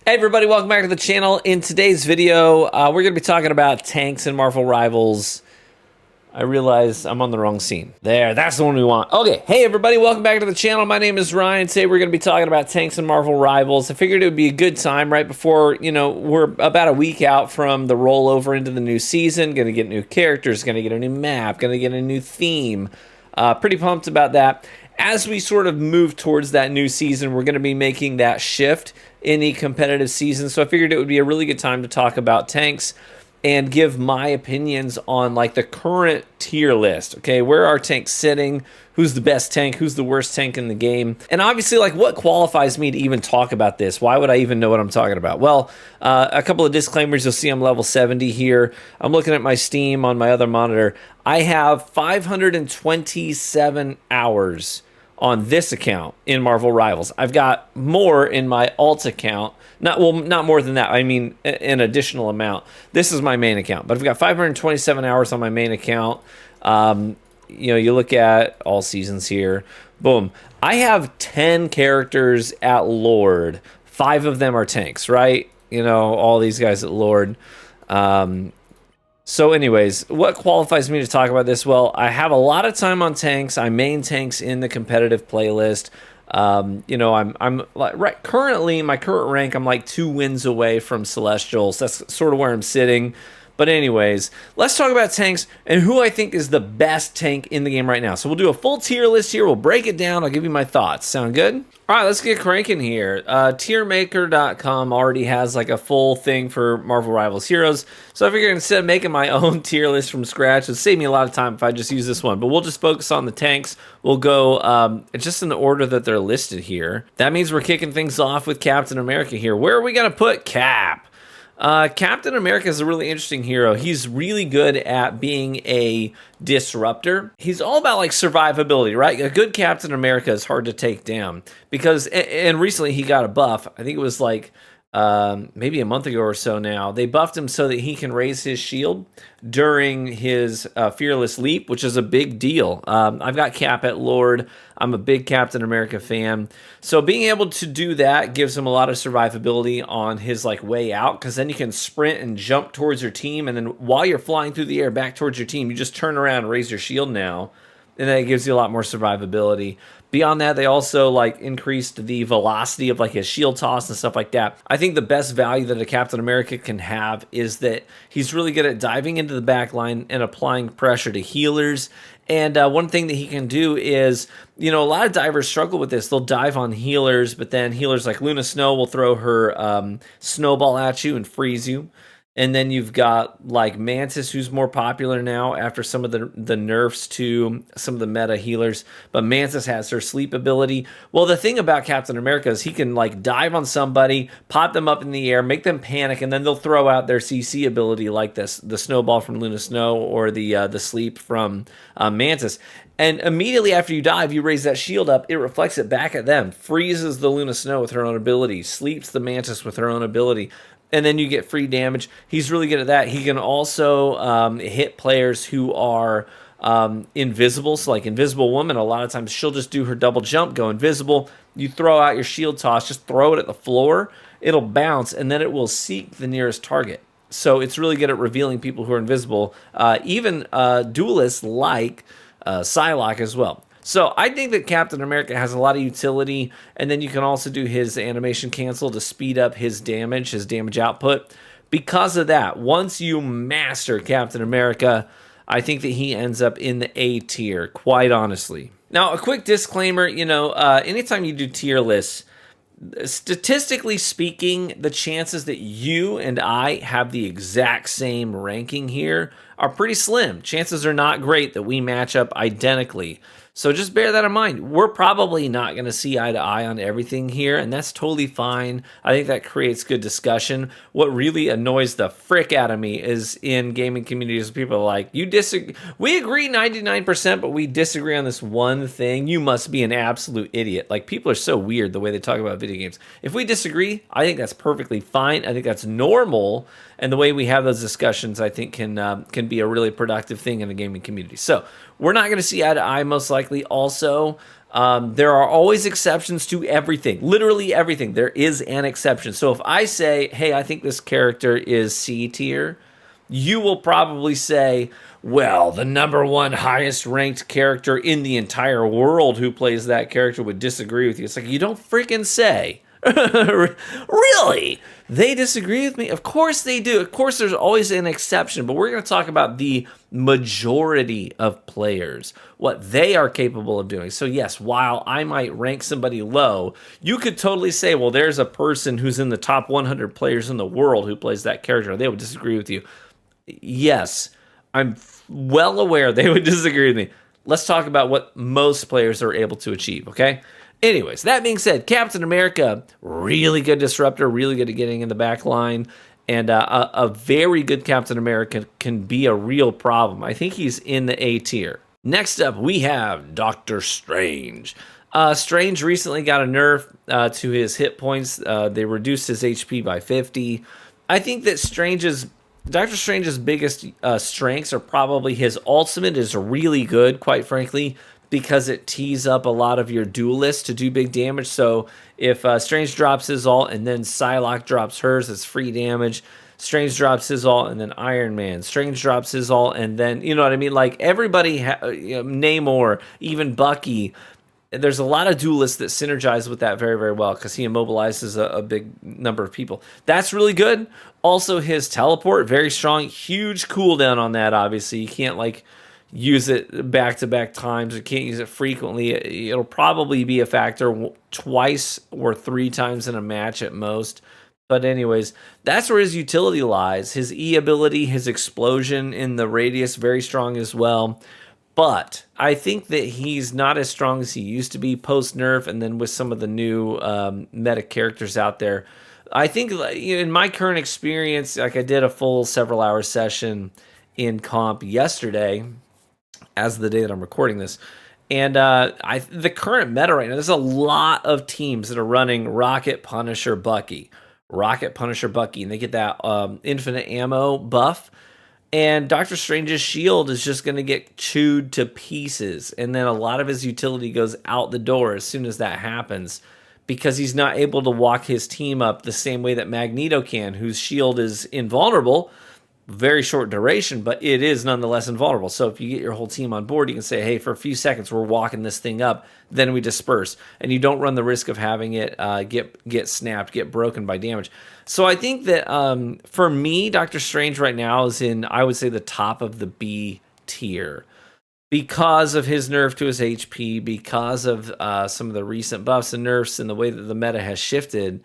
Hey everybody, welcome back to the channel. In today's video, we're going to be talking about tanks and Marvel Rivals. I realize I'm on the wrong scene. There, that's the one we want. Okay, hey everybody, welcome back to the channel. My name is Ryan. Today we're going to be talking about tanks and Marvel Rivals. I figured it would be a good time right before, we're about a week out from the rollover into the new season. Going to get new characters, going to get a new map, going to get a new theme. Pretty pumped about that. As we sort of move towards that new season, we're going to be making that shift in the competitive season. So I figured it would be a really good time to talk about tanks and give my opinions on like the current tier list. Okay, where are tanks sitting? Who's the best tank? Who's the worst tank in the game? And obviously, like, what qualifies me to even talk about this? Why would I even know what I'm talking about? Well, a couple of disclaimers. You'll see I'm level 70 here. I'm looking at my Steam on my other monitor. I have 527 hours on this account in Marvel Rivals. I've got more in my alt account. Not more than that. I mean, an additional amount. This is my main account, but I've got 527 hours on my main account. You look at all seasons here. Boom. I have 10 characters at Lord. 5 of them are tanks, right? All these guys at Lord. So anyways, what qualifies me to talk about this? Well, I have a lot of time on tanks. I main tanks in the competitive playlist. I'm like currently my current rank, I'm like 2 wins away from Celestials. That's sort of where I'm sitting. But anyways, let's talk about tanks and who I think is the best tank in the game right now. So we'll do a full tier list here. We'll break it down. I'll give you my thoughts. Sound good? All right, let's get cranking here. Tiermaker.com already has like a full thing for Marvel Rivals heroes. So I figured instead of making my own tier list from scratch, it would save me a lot of time if I just use this one. But we'll just focus on the tanks. We'll go just in the order that they're listed here. That means we're kicking things off with Captain America here. Where are we going to put Cap? Captain America is a really interesting hero. He's really good at being a disruptor. He's all about like survivability, right? A good Captain America is hard to take down because, and recently he got a buff. I think it was like maybe a month ago or so now. They buffed him so that he can raise his shield during his fearless leap, which is a big deal. I've got Cap at Lord. I'm a big Captain America fan. So being able to do that gives him a lot of survivability on his like way out, because then you can sprint and jump towards your team, and then while you're flying through the air back towards your team, you just turn around and raise your shield now, and that gives you a lot more survivability. Beyond that, they also like increased the velocity of like his shield toss and stuff like that. I think the best value that a Captain America can have is that he's really good at diving into the back line and applying pressure to healers. And one thing that he can do is, a lot of divers struggle with this. They'll dive on healers, but then healers like Luna Snow will throw her snowball at you and freeze you. And then you've got like Mantis, who's more popular now after some of the nerfs to some of the meta healers. But Mantis has her sleep ability. Well, the thing about Captain America is he can like dive on somebody, pop them up in the air, make them panic, and then they'll throw out their CC ability like this, the snowball from Luna Snow or the sleep from Mantis. And immediately after you dive, you raise that shield up, it reflects it back at them, freezes the Luna Snow with her own ability, sleeps the Mantis with her own ability, and then you get free damage. He's really good at that. He can also hit players who are invisible. So like Invisible Woman, a lot of times she'll just do her double jump, go invisible. You throw out your shield toss, just throw it at the floor. It'll bounce, and then it will seek the nearest target. So it's really good at revealing people who are invisible. Even duelists like Psylocke as well. So I think that Captain America has a lot of utility, and then you can also do his animation cancel to speed up his damage output. Because of that, once you master Captain America, I think that he ends up in the A tier, quite honestly. Now, a quick disclaimer, anytime you do tier lists, statistically speaking, the chances that you and I have the exact same ranking here are pretty slim. Chances are not great that we match up identically. So just bear that in mind. We're probably not going to see eye to eye on everything here, and that's totally fine. I think that creates good discussion. What really annoys the frick out of me is in gaming communities, people are like, "You disagree? We agree 99%, but we disagree on this one thing. You must be an absolute idiot." Like, people are so weird the way they talk about video games. If we disagree, I think that's perfectly fine. I think that's normal, and the way we have those discussions, I think, can be a really productive thing in the gaming community. So we're not going to see eye to eye most likely. Also, There are always exceptions to everything, literally everything. There is an exception. So if I say, hey, I think this character is C tier, you will probably say, well, the number one highest ranked character in the entire world who plays that character would disagree with you. It's like, you don't freaking say. Really? They disagree with me? Of course they do. Of course, there's always an exception, but we're going to talk about the majority of players, what they are capable of doing. So, yes, while I might rank somebody low, you could totally say, well, there's a person who's in the top 100 players in the world who plays that character. They would disagree with you. Yes, I'm well aware they would disagree with me. Let's talk about what most players are able to achieve, okay? Anyways, that being said, Captain America, really good disruptor, really good at getting in the back line, and a very good Captain America can be a real problem. I think he's in the A tier. Next up, we have Doctor Strange. Strange recently got a nerf to his hit points. They reduced his HP by 50. I think that Doctor Strange's biggest strengths are probably his ultimate is really good, quite frankly, because it tees up a lot of your duelists to do big damage. So if Strange drops his ult and then Psylocke drops hers, it's free damage. Strange drops his ult and then Iron Man. Strange drops his ult and then, you know what I mean? Like everybody, Namor, even Bucky, there's a lot of duelists that synergize with that very, very well because he immobilizes a big number of people. That's really good. Also, his teleport, very strong. Huge cooldown on that, obviously. You can't, like, use it back-to-back times. You can't use it frequently. It'll probably be a factor twice or 3 times in a match at most. But anyways, that's where his utility lies. His E ability, his explosion in the radius, very strong as well. But I think that he's not as strong as he used to be post-nerf, and then with some of the new meta characters out there. I think in my current experience, like I did a full several-hour session in comp yesterday, as the day that I'm recording this, and the current meta right now, there's a lot of teams that are running Rocket, Punisher, Bucky. Rocket, Punisher, Bucky, and they get that infinite ammo buff. And Doctor Strange's shield is just going to get chewed to pieces. And then a lot of his utility goes out the door as soon as that happens because he's not able to walk his team up the same way that Magneto can, whose shield is invulnerable, very short duration, but it is nonetheless invulnerable. So if you get your whole team on board, you can say, hey, for a few seconds, we're walking this thing up, then we disperse. And you don't run the risk of having it get snapped, get broken by damage. So I think that for me, Doctor Strange right now is in, I would say, the top of the B tier because of his nerf to his HP, because of some of the recent buffs and nerfs and the way that the meta has shifted.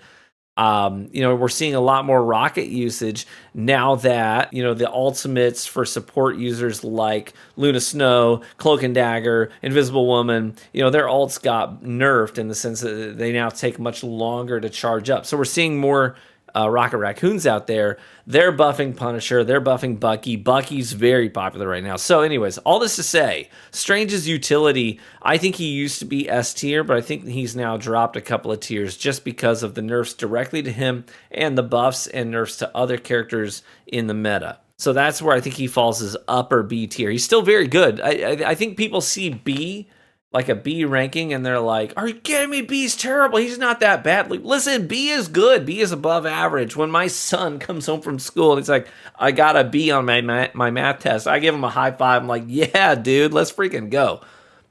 We're seeing a lot more rocket usage now that, the ultimates for support users like Luna Snow, Cloak and Dagger, Invisible Woman, their ults got nerfed in the sense that they now take much longer to charge up. So we're seeing more Rocket Raccoons out there. They're buffing Punisher. They're buffing Bucky. Bucky's very popular right now. So anyways, all this to say, Strange's utility, I think he used to be S tier, but I think he's now dropped a couple of tiers just because of the nerfs directly to him and the buffs and nerfs to other characters in the meta. So that's where I think he falls as upper B tier. He's still very good. I think people see B, like a B ranking, and they're like, are you kidding me? B's terrible. He's not that bad. Like, listen, B is good. B is above average. When my son comes home from school and he's like, I got a B on my math test, I give him a high five. I'm like, yeah, dude, let's freaking go.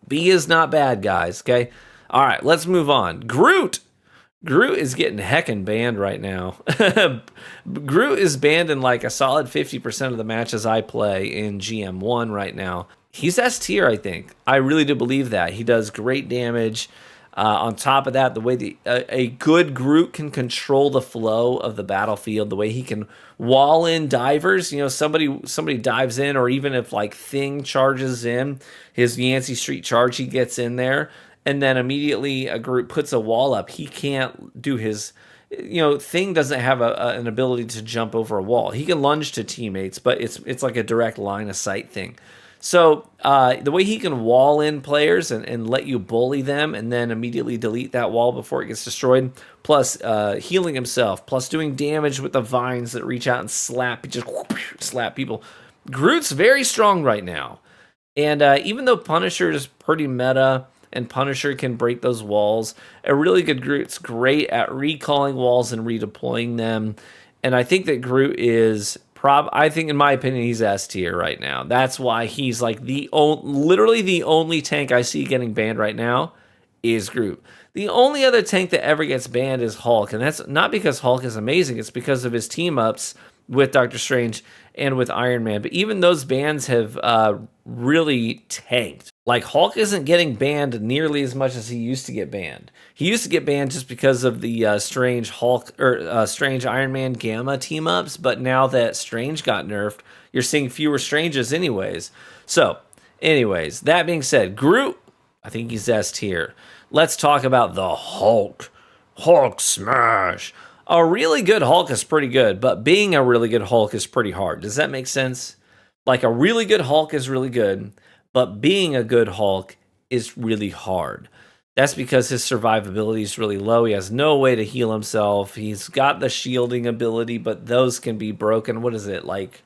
B is not bad, guys, okay? All right, let's move on. Groot is getting heckin' banned right now. Groot is banned in like a solid 50% of the matches I play in GM1 right now. He's S tier, I think. I really do believe that. He does great damage. On top of that, the way a good Groot can control the flow of the battlefield, the way he can wall in divers. Somebody dives in, or even if like Thing charges in, his Yancey Street charge, he gets in there, and then immediately a Groot puts a wall up. He can't do his... Thing doesn't have an ability to jump over a wall. He can lunge to teammates, but it's like a direct line of sight thing. So the way he can wall in players and let you bully them and then immediately delete that wall before it gets destroyed, plus healing himself, plus doing damage with the vines that reach out and slap people. Groot's very strong right now. And even though Punisher is pretty meta, and Punisher can break those walls. A really good Groot's great at recalling walls and redeploying them. And I think that Groot is I think, in my opinion, he's S tier right now. That's why he's like literally the only tank I see getting banned right now is Groot. The only other tank that ever gets banned is Hulk, and that's not because Hulk is amazing. It's because of his team ups with Doctor Strange and with Iron Man. But even those bans have really tanked. Like, Hulk isn't getting banned nearly as much as he used to get banned. He used to get banned just because of the Strange Hulk or Strange Iron Man Gamma team ups. But now that Strange got nerfed, you're seeing fewer Stranges anyways. So, anyways, that being said, Groot, I think he's S tier. Let's talk about the Hulk. Hulk smash. A really good Hulk is pretty good, but being a really good Hulk is pretty hard. Does that make sense? Like, a really good Hulk is really good, but being a good Hulk is really hard. That's because his survivability is really low. He has no way to heal himself. He's got the shielding ability, but those can be broken. What is it, like,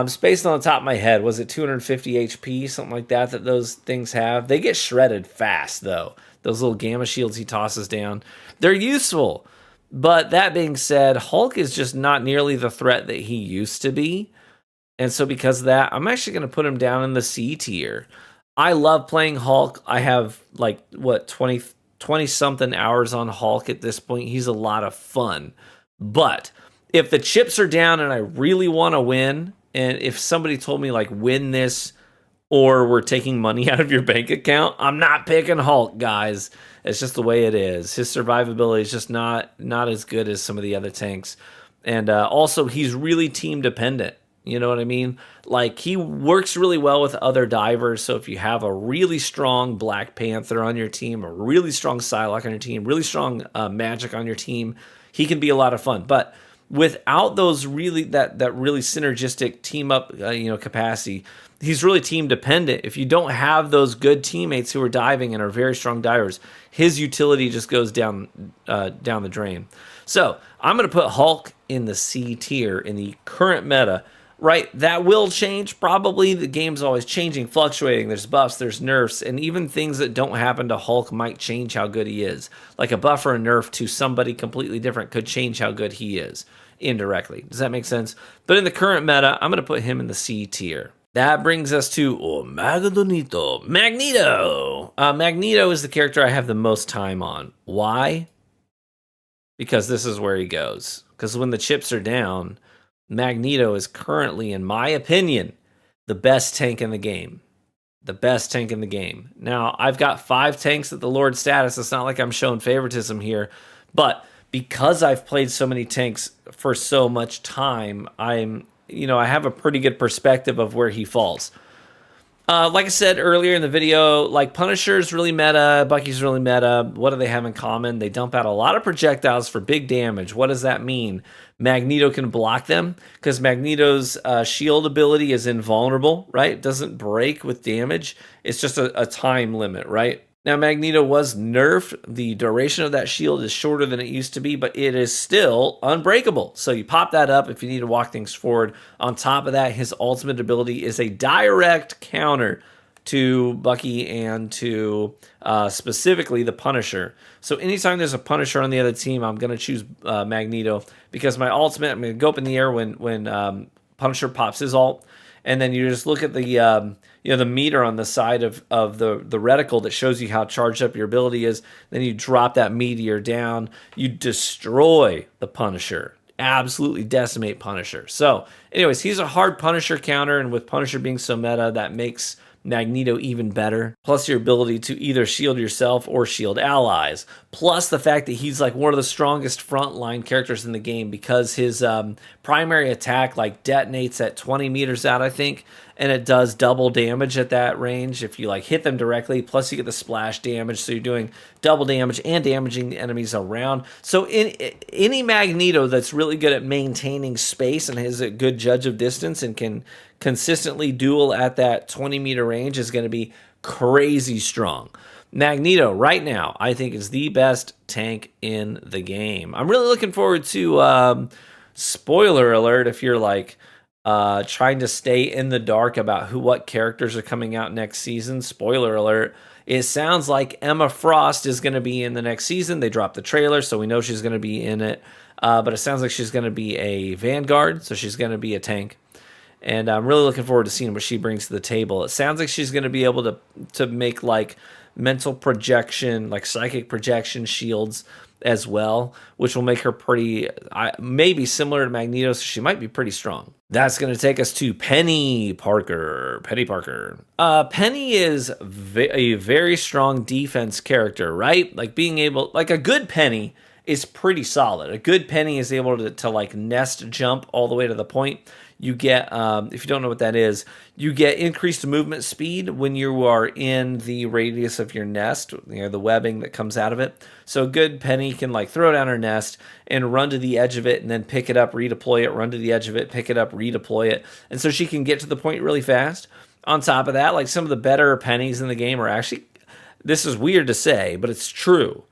spaced on the top of my head, was it 250 HP, something like that those things have? They get shredded fast, though. Those little gamma shields he tosses down. They're useful. But that being said, Hulk is just not nearly the threat that he used to be. And so because of that, I'm actually going to put him down in the C tier. I love playing Hulk. I have, like, 20-something hours on Hulk at this point. He's a lot of fun. But if the chips are down and I really want to win, and if somebody told me, like, win this or we're taking money out of your bank account, I'm not picking Hulk, guys. It's just the way it is. His survivability is just not as good as some of the other tanks. And also, he's really team dependent. You know what I mean? Like, he works really well with other divers. So if you have a really strong Black Panther on your team, a really strong Psylocke on your team, really strong Magic on your team, he can be a lot of fun. But without those really that really synergistic team up capacity, he's really team dependent. If you don't have those good teammates who are diving and are very strong divers, his utility just goes down the drain. So I'm going to put Hulk in the C tier in the current meta. Right, that will change probably. The game's always changing, fluctuating. There's buffs, there's nerfs, and even things that don't happen to Hulk might change how good he is. Like a buff or a nerf to somebody completely different could change how good he is indirectly. Does that make sense? But in the current meta, I'm going to put him in the C tier. That brings us to Magneto. Magneto is the character I have the most time on. Why? Because this is where he goes. Because when the chips are down, Magneto is currently, in my opinion, the best tank in the game. The best tank in the game. Now, I've got 5 tanks at the Lord status. It's not like I'm showing favoritism here. But because I've played so many tanks for so much time, I have a pretty good perspective of where he falls. Like I said earlier in the video, like, Punisher's really meta, Bucky's really meta. What do they have in common? They dump out a lot of projectiles for big damage. What does that mean? Magneto can block them because Magneto's shield ability is invulnerable, right? It doesn't break with damage. It's just a time limit, right? Now, Magneto was nerfed. The duration of that shield is shorter than it used to be, but it is still unbreakable. So you pop that up if you need to walk things forward. On top of that, his ultimate ability is a direct counter to Bucky and to specifically the Punisher. So anytime there's a Punisher on the other team, I'm going to choose Magneto because my ultimate, I'm going to go up in the air when Punisher pops his ult. And then you just look at the the meter on the side of the reticle that shows you how charged up your ability is. Then you drop that meteor down. You destroy the Punisher. Absolutely decimate Punisher. So, anyways, he's a hard Punisher counter, and with Punisher being so meta, that makes Magneto even better. Plus your ability to either shield yourself or shield allies. Plus the fact that he's like one of the strongest frontline characters in the game because his primary attack like detonates at 20 meters out, I think, and it does double damage at that range if you like hit them directly. Plus you get the splash damage, so you're doing double damage and damaging the enemies around. So any Magneto that's really good at maintaining space and is a good judge of distance and can consistently duel at that 20-meter range is going to be crazy strong. Magneto, right now, I think is the best tank in the game. I'm really looking forward to, spoiler alert, if you're like trying to stay in the dark about what characters are coming out next season, spoiler alert, It sounds like Emma Frost is going to be in the next season. They dropped the trailer, so we know she's going to be in it. But it sounds like she's going to be a Vanguard, so she's going to be a tank. And I'm really looking forward to seeing what she brings to the table. It sounds like she's going to be able to make like mental projection, like psychic projection shields as well, which will make her pretty, maybe similar to Magneto, so she might be pretty strong. That's going to take us to Peni Parker. Peni Parker. Penny is a very strong defense character, right? Like being able, like a good Penny is pretty solid. A good Penny is able to like nest jump all the way to the point. You get, if you don't know what that is, you get increased movement speed when you are in the radius of your nest, the webbing that comes out of it. So a good Penny can like throw down her nest and run to the edge of it and then pick it up, redeploy it, run to the edge of it, pick it up, redeploy it. And so she can get to the point really fast. On top of that, like some of the better Pennies in the game are actually, this is weird to say, but it's true.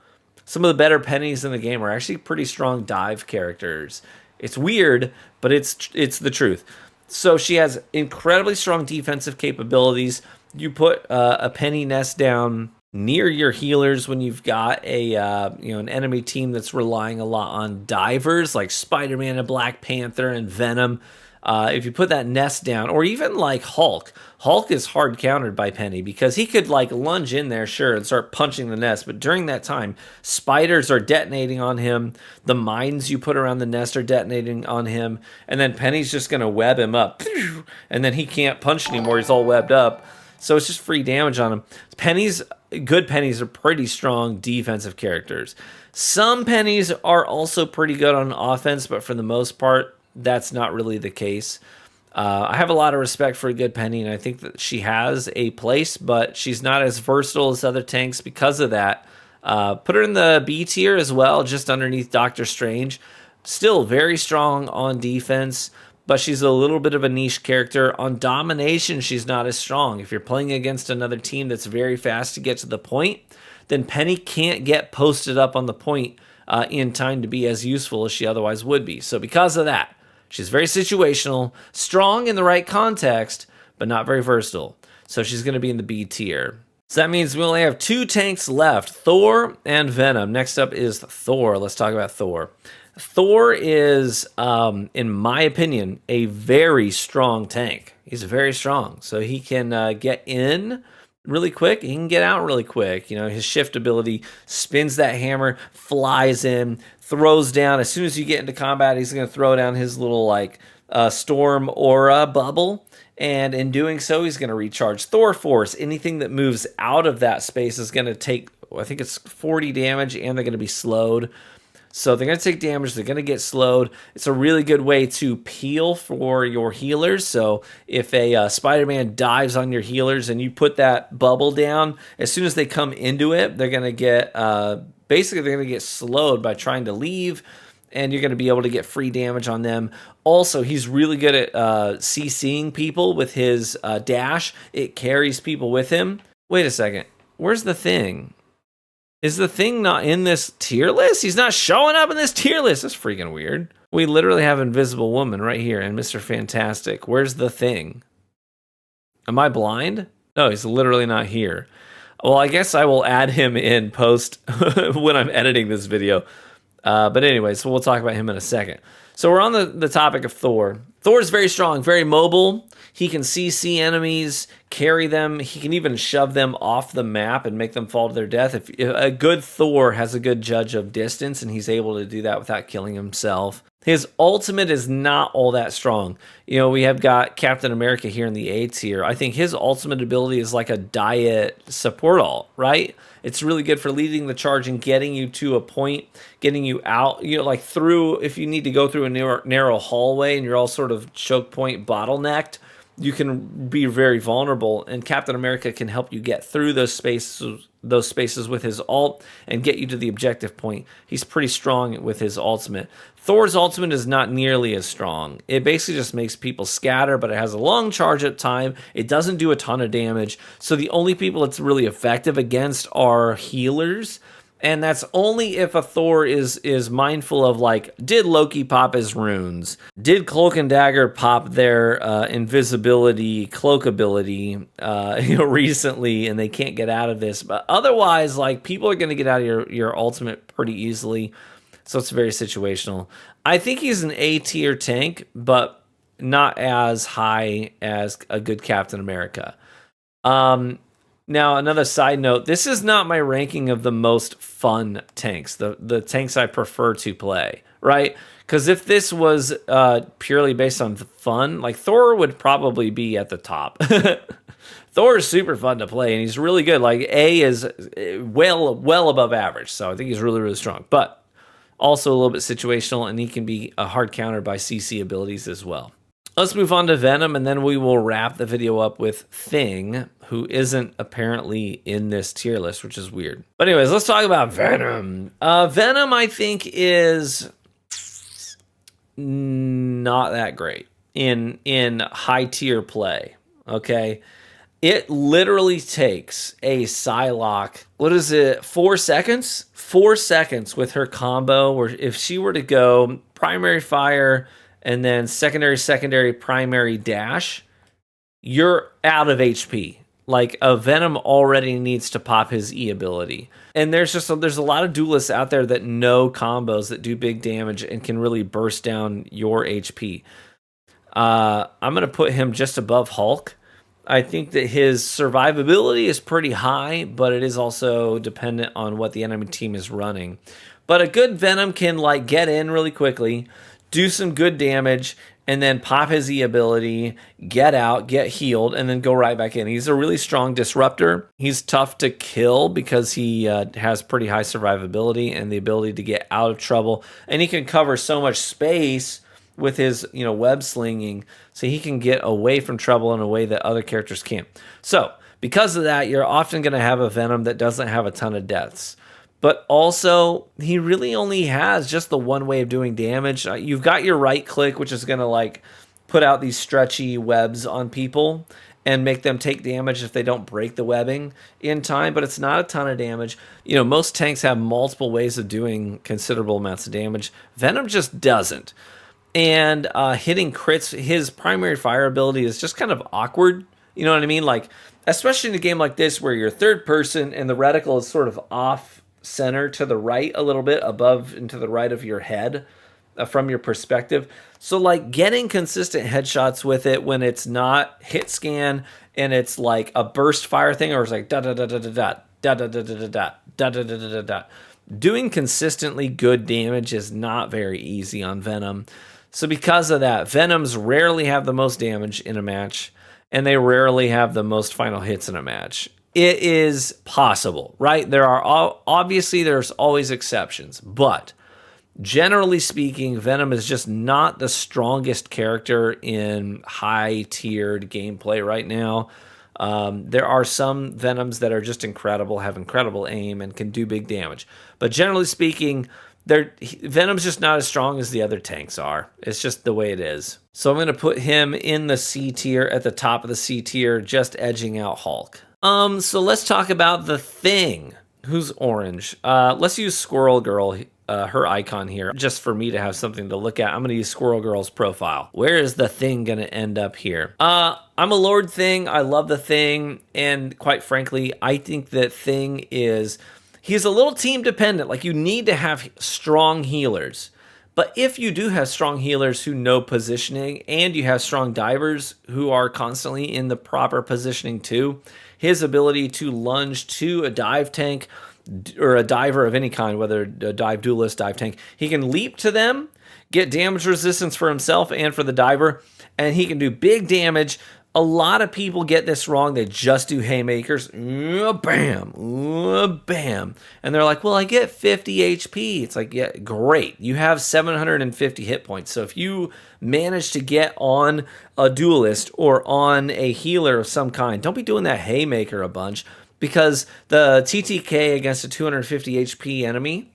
Some of the better Pennies in the game are actually pretty strong dive characters. It's weird, but it's the truth. So she has incredibly strong defensive capabilities. You put a Penny nest down near your healers when you've got an enemy team that's relying a lot on divers like Spider-Man and Black Panther and Venom. If you put that nest down, or even like Hulk is hard countered by Penny because he could like lunge in there, sure, and start punching the nest. But during that time, spiders are detonating on him. The mines you put around the nest are detonating on him. And then Penny's just going to web him up. And then he can't punch anymore. He's all webbed up. So it's just free damage on him. Good Pennies are pretty strong defensive characters. Some Pennies are also pretty good on offense, but for the most part, that's not really the case. I have a lot of respect for a good Penny, and I think that she has a place, but she's not as versatile as other tanks because of that. Put her in the B tier as well, just underneath Doctor Strange. Still very strong on defense, but she's a little bit of a niche character. On domination, she's not as strong. If you're playing against another team that's very fast to get to the point, then Penny can't get posted up on the point in time to be as useful as she otherwise would be. So because of that, she's very situational, strong in the right context, but not very versatile. So she's going to be in the B tier. So that means we only have two tanks left, Thor and Venom. Next up is Thor. Let's talk about Thor. Thor is, in my opinion, a very strong tank. He's very strong. So he can get in really quick. He can get out really quick. His shift ability spins that hammer, flies in, throws down. As soon as you get into combat, he's going to throw down his little storm aura bubble. And in doing so, he's going to recharge Thor Force. Anything that moves out of that space is going to take, I think it's 40 damage, and they're going to be slowed. So they're going to take damage. They're going to get slowed. It's a really good way to peel for your healers. So if a Spider-Man dives on your healers and you put that bubble down, as soon as they come into it, they're going to get, basically they're going to get slowed by trying to leave, and you're going to be able to get free damage on them. Also, he's really good at CCing people with his dash. It carries people with him. Wait a second. Where's the Thing? Is the Thing not in this tier list? He's not showing up in this tier list. That's freaking weird. We literally have Invisible Woman right here and Mr. Fantastic. Where's the Thing? Am I blind? No, he's literally not here. Well, I guess I will add him in post when I'm editing this video. But anyway, so we'll talk about him in a second. So we're on the topic of Thor. Thor's very strong, very mobile. He can CC enemies, carry them. He can even shove them off the map and make them fall to their death. If a good Thor has a good judge of distance, and he's able to do that without killing himself. His ultimate is not all that strong. We have got Captain America here in the A tier. I think his ultimate ability is like a diet support ult, right? It's really good for leading the charge and getting you to a point, getting you out, like through, if you need to go through a narrow hallway and you're all sort of choke point bottlenecked, you can be very vulnerable, and Captain America can help you get through those spaces with his ult and get you to the objective point. He's pretty strong with his ultimate. Thor's ultimate is not nearly as strong. It basically just makes people scatter, but it has a long charge up time. It doesn't do a ton of damage. So the only people it's really effective against are healers And that's only if a Thor is mindful of, like, did Loki pop his runes? Did Cloak and Dagger pop their invisibility, cloak ability, recently, and they can't get out of this? But otherwise, like, people are going to get out of your ultimate pretty easily. So it's very situational. I think he's an A tier tank, but not as high as a good Captain America. Now, another side note, this is not my ranking of the most fun tanks, the tanks I prefer to play, right? Because if this was purely based on fun, like Thor would probably be at the top. Thor is super fun to play, and he's really good. Like, A is well above average, so I think he's really, really strong. But also a little bit situational, and he can be a hard counter by CC abilities as well. Let's move on to Venom, and then we will wrap the video up with Thing, who isn't apparently in this tier list, which is weird. But anyways, let's talk about Venom. Venom, I think, is not that great in high tier play, okay? It literally takes a Psylocke, 4 seconds? 4 seconds with her combo, where if she were to go primary fire and then secondary, primary dash, you're out of HP. Like, a Venom already needs to pop his E ability. And there's a lot of duelists out there that know combos that do big damage and can really burst down your HP. I'm going to put him just above Hulk. I think that his survivability is pretty high, but it is also dependent on what the enemy team is running. But a good Venom can, like, get in really quickly, do some good damage, and then pop his E ability, get out, get healed, and then go right back in. He's a really strong disruptor. He's tough to kill because he has pretty high survivability and the ability to get out of trouble. And he can cover so much space with his, web slinging, so he can get away from trouble in a way that other characters can't. So, because of that, you're often going to have a Venom that doesn't have a ton of deaths. But also, he really only has just the one way of doing damage. You've got your right click, which is going to, like, put out these stretchy webs on people and make them take damage if they don't break the webbing in time, but it's not a ton of damage. Most tanks have multiple ways of doing considerable amounts of damage. Venom just doesn't. And hitting crits, his primary fire ability is just kind of awkward. You know what I mean? Like, especially in a game like this where you're third person and the reticle is sort of off center to the right a little bit, above and to the right of your head from your perspective. So, like, getting consistent headshots with it when it's not hit scan and it's like a burst fire thing, or it's like da-da-da-da-da-da, doing consistently good damage is not very easy on Venom. So because of that, Venoms rarely have the most damage in a match, and they rarely have the most final hits in a match. It is possible, right? Obviously there's always exceptions, but generally speaking, Venom is just not the strongest character in high-tiered gameplay right now. There are some Venoms that are just incredible, have incredible aim, and can do big damage. But generally speaking, Venom's just not as strong as the other tanks are. It's just the way it is. So I'm going to put him in the C tier, at the top of the C tier, just edging out Hulk. So let's talk about the Thing, who's orange. Let's use Squirrel Girl, her icon here, just for me to have something to look at. I'm going to use Squirrel Girl's profile. Where is the Thing going to end up here? I'm a Lord Thing. I love the Thing. And quite frankly, I think that Thing he's a little team dependent. Like, you need to have strong healers. But if you do have strong healers who know positioning, and you have strong divers who are constantly in the proper positioning too, his ability to lunge to a dive tank or a diver of any kind, whether a dive duelist, dive tank, he can leap to them, get damage resistance for himself and for the diver, and he can do big damage. A lot of people get this wrong. They just do haymakers. Bam. Bam. And they're like, well, I get 50 HP. It's like, yeah, great. You have 750 hit points. So if you manage to get on a duelist or on a healer of some kind, don't be doing that haymaker a bunch, because the TTK against a 250 HP enemy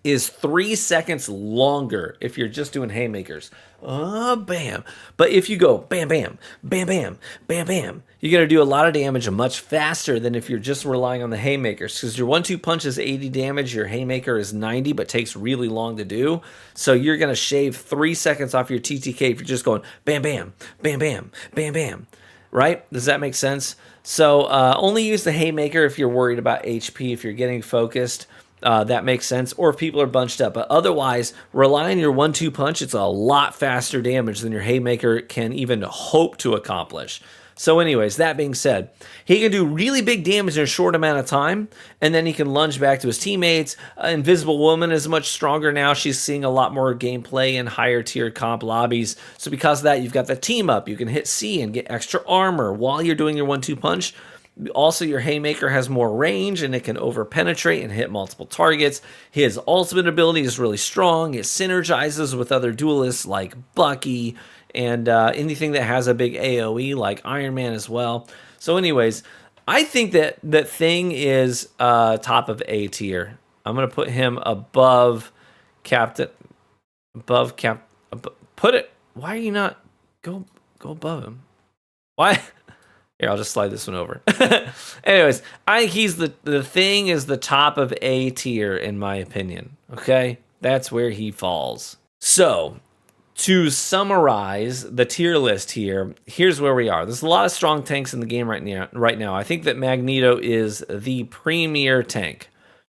is 3 seconds longer if you're just doing haymakers. Bam. But if you go bam, bam, bam, bam, bam, bam, you're going to do a lot of damage much faster than if you're just relying on the haymakers. Because your 1-2 punch is 80 damage, your haymaker is 90, but takes really long to do. So you're going to shave 3 seconds off your TTK if you're just going bam, bam, bam, bam, bam, bam. Right? Does that make sense? So only use the haymaker if you're worried about HP, if you're getting focused. That makes sense, or if people are bunched up. But otherwise, rely on your 1-2 punch. It's a lot faster damage than your haymaker can even hope to accomplish. So anyways, that being said, he can do really big damage in a short amount of time, and then he can lunge back to his teammates. Invisible Woman is much stronger now. She's seeing a lot more gameplay in higher tier comp lobbies. So because of that, you've got the team up. You can hit C and get extra armor while you're doing your 1-2 punch. Also, your haymaker has more range and it can over-penetrate and hit multiple targets. His ultimate ability is really strong. It synergizes with other duelists like Bucky and anything that has a big AoE like Iron Man as well. So anyways, I think that Thing is top of A tier. I'm going to put him above Captain. Put it. Why are you not? Go above him. Why? Here, I'll just slide this one over. Anyways, I think he's the Thing is the top of A tier in my opinion. Okay, that's where he falls. So, to summarize the tier list here, here's where we are. There's a lot of strong tanks in the game right now. I think that Magneto is the premier tank.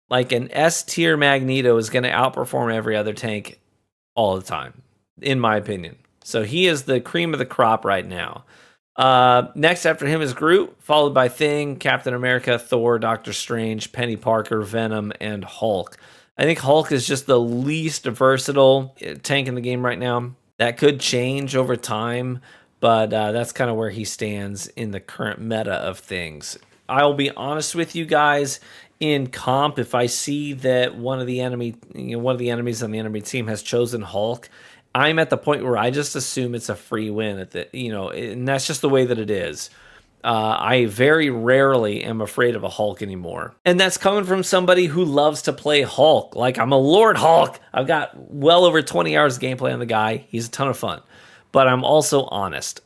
Like an S tier Magneto is going to outperform every other tank all the time, in my opinion. So he is the cream of the crop right now. Next after him is Groot, followed by Thing, Captain America, Thor, Doctor Strange, Peni Parker, Venom, and Hulk. I think Hulk is just the least versatile tank in the game right now. That could change over time, but that's kind of where he stands in the current meta of things. I'll be honest with you guys. In comp, if I see that one of the enemies on the enemy team has chosen Hulk, I'm at the point where I just assume it's a free win and that's just the way that it is. I very rarely am afraid of a Hulk anymore. And that's coming from somebody who loves to play Hulk. Like, I'm a Lord Hulk. I've got well over 20 hours of gameplay on the guy. He's a ton of fun. But I'm also honest.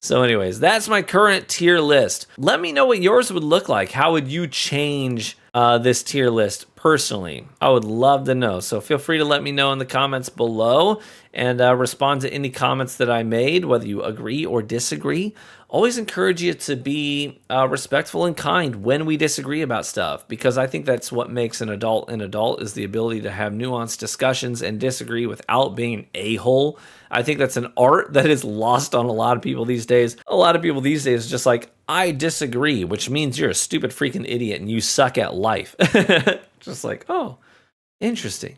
So anyways, that's my current tier list. Let me know what yours would look like. How would you change this tier list personally? I would love to know. So feel free to let me know in the comments below and respond to any comments that I made, whether you agree or disagree. Always encourage you to be respectful and kind when we disagree about stuff, because I think that's what makes an adult is the ability to have nuanced discussions and disagree without being an a-hole. I think that's an art that is lost on a lot of people these days. A lot of people these days are just like, I disagree, which means you're a stupid freaking idiot and you suck at life. Just like, oh, interesting.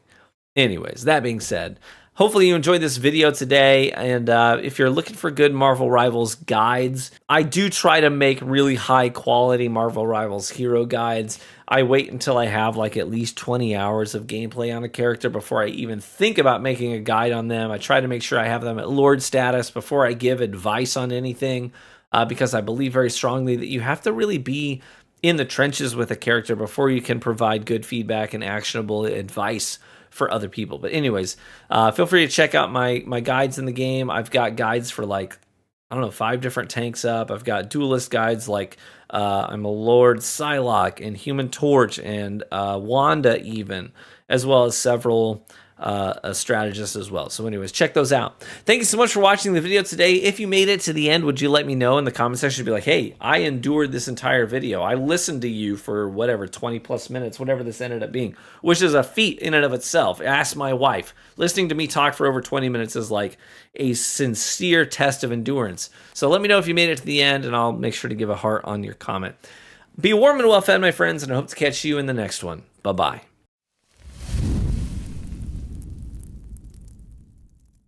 Anyways, that being said, hopefully you enjoyed this video today, and if you're looking for good Marvel Rivals guides, I do try to make really high quality Marvel Rivals hero guides. I wait until I have like at least 20 hours of gameplay on a character before I even think about making a guide on them. I try to make sure I have them at Lord status before I give advice on anything, because I believe very strongly that you have to really be in the trenches with a character before you can provide good feedback and actionable advice for other people. But anyways, feel free to check out my guides in the game. I've got guides for like, I don't know, 5 different tanks up. I've got duelist guides like I'm a Lord Psylocke and Human Torch and Wanda even, as well as several strategists as well. So anyways, check those out. Thank you so much for watching the video today. If you made it to the end, would you let me know in the comment section? Be like, hey, I endured this entire video. I listened to you for whatever, 20 plus minutes, whatever this ended up being, which is a feat in and of itself. Ask my wife. Listening to me talk for over 20 minutes is like a sincere test of endurance. So let me know if you made it to the end, and I'll make sure to give a heart on your comment. Be warm and well fed, my friends, and I hope to catch you in the next one. Bye-bye.